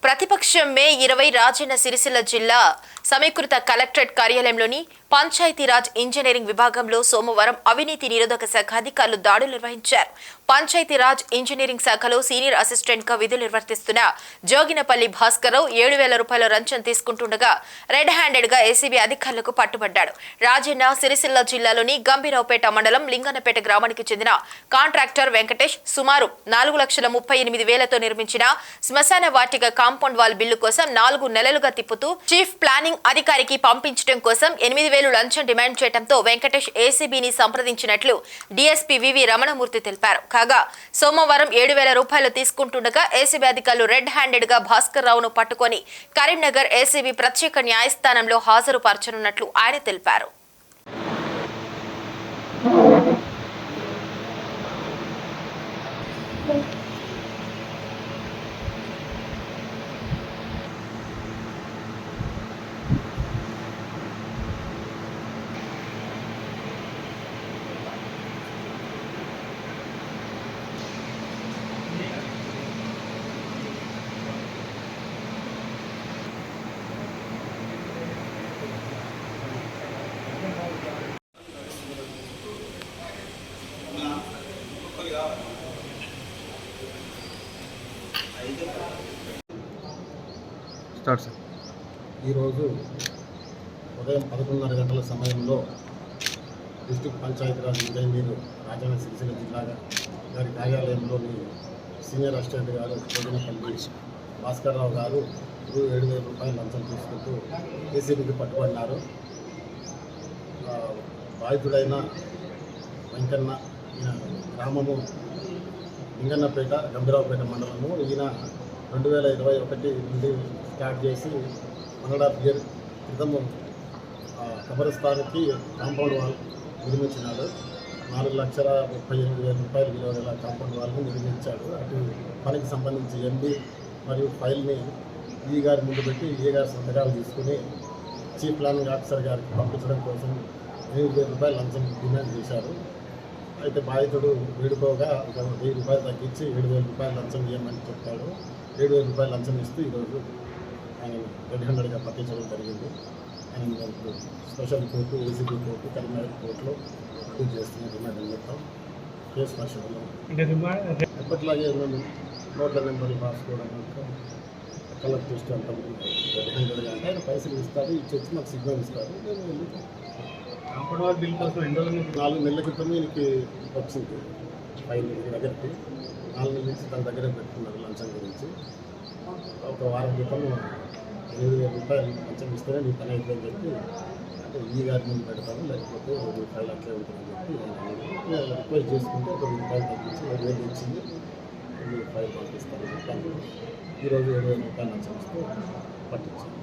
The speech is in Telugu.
ప్రతిపక్షం మే 20 రాజన్న సిరిసిల్ల జిల్లా సమీకృత కలెక్టరేట్ కార్యాలయంలోని పంచాయతీరాజ్ ఇంజనీరింగ్ విభాగంలో సోమవారం అవినీతి నిరోధక శాఖ అధికారులు దాడులు నిర్వహించారు. పంచాయతీరాజ్ ఇంజనీరింగ్ శాఖలో సీనియర్ అసిస్టెంట్ గా విధులు నిర్వర్తిస్తున్న జోగినపల్లి భాస్కర్రావు 7,000 రూపాయల లంచం తీసుకుంటుండగా రెడ్ హ్యాండెడ్ గా ఏసీబీ అధికారులకు పట్టుబడ్డాడు. రాజన్న సిరిసిల్ల జిల్లాలోని గంభీరావుపేట మండలం లింగన్నపేట గ్రామానికి చెందిన కాంట్రాక్టర్ వెంకటేష్ సుమారు 4,38,000తో నిర్మించిన శ్మశాన వాటిక కాంపౌండ్ వాల్ బిల్లు కోసం 4 నెలలుగా తిప్పుతూ చీఫ్ ప్లానింగ్ అధికారికి పంపించడం కోసం 8,000 లంచం డిమాండ్ చేయడంతో వెంకటేష్ ఏసీబీని సంప్రదించినట్లు డీఎస్పీ వివి రమణమూర్తి తెలిపారు. కాగా సోమవారం 7,000 రూపాయలు తీసుకుంటుండగా ఏసీబీ అధికారులు రెడ్ హ్యాండెడ్ గా భాస్కర్ రావును పట్టుకొని కరీంనగర్ ఏసీబీ ప్రత్యేక న్యాయస్థానంలో హాజరుపరచనున్నట్లు ఆయన తెలిపారు. ఈరోజు ఉదయం 11:30 గంటల సమయంలో డిస్ట్రిక్ట్ పంచాయతీరాజ్ ఇంజనీర్ రాజన్న సిరిసిల్ల జిల్లా గారి కార్యాలయంలోని సీనియర్ అసిస్టెంట్ గారు జోగినపల్లి భాస్కర్రావు గారు 7,000 రూపాయలు లంచం తీసుకుంటూ ఏసీబీకి పట్టుబడినారు. బాధితుడైన వెంకన్న ఈయన గ్రామము లింగన్నపేట గంభీరావుపేట మండలము. ఈయన 2021 నుండి స్టార్ట్ చేసి 1.5 year క్రితము కబరస్థానికి కాంపౌండ్ వాల్ నిర్మించినాడు. 4,38,000 రూపాయలు విలువ గల కాంపౌండ్ వాల్ని నిర్మించాడు. అటు పనికి సంబంధించి ఎంబీ మరియు ఫైల్ని ఈ గారి ముందు పెట్టి ఈ గారి సంతకాలు తీసుకుని చీఫ్ ప్లానింగ్ ఆఫీసర్ గారికి పంపించడం కోసం 8,000 రూపాయలు లంచం డిమాండ్ చేశారు. అయితే బాధితుడు వేడుకోగా ఒక 1,000 రూపాయలు తగ్గించి 7,000 రూపాయలు లంచం ఇవ్వమని చెప్తాడు. 7,000 రూపాయలు లంచం ఇస్తూ ఈరోజు ఆయన రెడ్ హ్యాండెడ్గా పట్టించడం జరిగింది. ఆయన special court, ACB court, Karimnagar కోర్టులో అప్పీల్ చేస్తున్న రిమాండ్ నిమిత్తం కేసు పరిశోధన ఎప్పటిలాగే మేము నోట్ల నెంబర్లు రాసుకోవడం కలెక్ట్ చేస్తూ అంటాం. రెడ్ హ్యాండెడ్గా అంటే ఆయన పైసలు ఇస్తారు, ఇచ్చి మాకు సిగ్నల్ ఇస్తారు. మేము వెళ్ళి కాంపౌండ్ వాల్ బిల్ కోసం 4 నెలల క్రితం ఈయనకి వచ్చింది ఫైల్ దగ్గరికి. 4 నెలల నుంచి తన దగ్గర పెట్టుకున్నారు లంచం గురించి. ఒక వారం క్రితం 8,000 రూపాయలు లంచం ఇస్తేనే నీ పని అయిపోయిందని చెప్పి అంటే ఈ గారి ముందు పెడతాను, లేకపోతే 1,000 రూపాయలు అట్లే ఉంటుందని చెప్పి రిక్వెస్ట్ చేసుకుంటే 1,000 రూపాయలు తగ్గించి 7,000 ఇచ్చింది. 1,000 రూపాయలు పంపిస్తాను చెప్పి ఈరోజు 7,000 రూపాయలు లంచం ఇస్తూ పట్టించాను.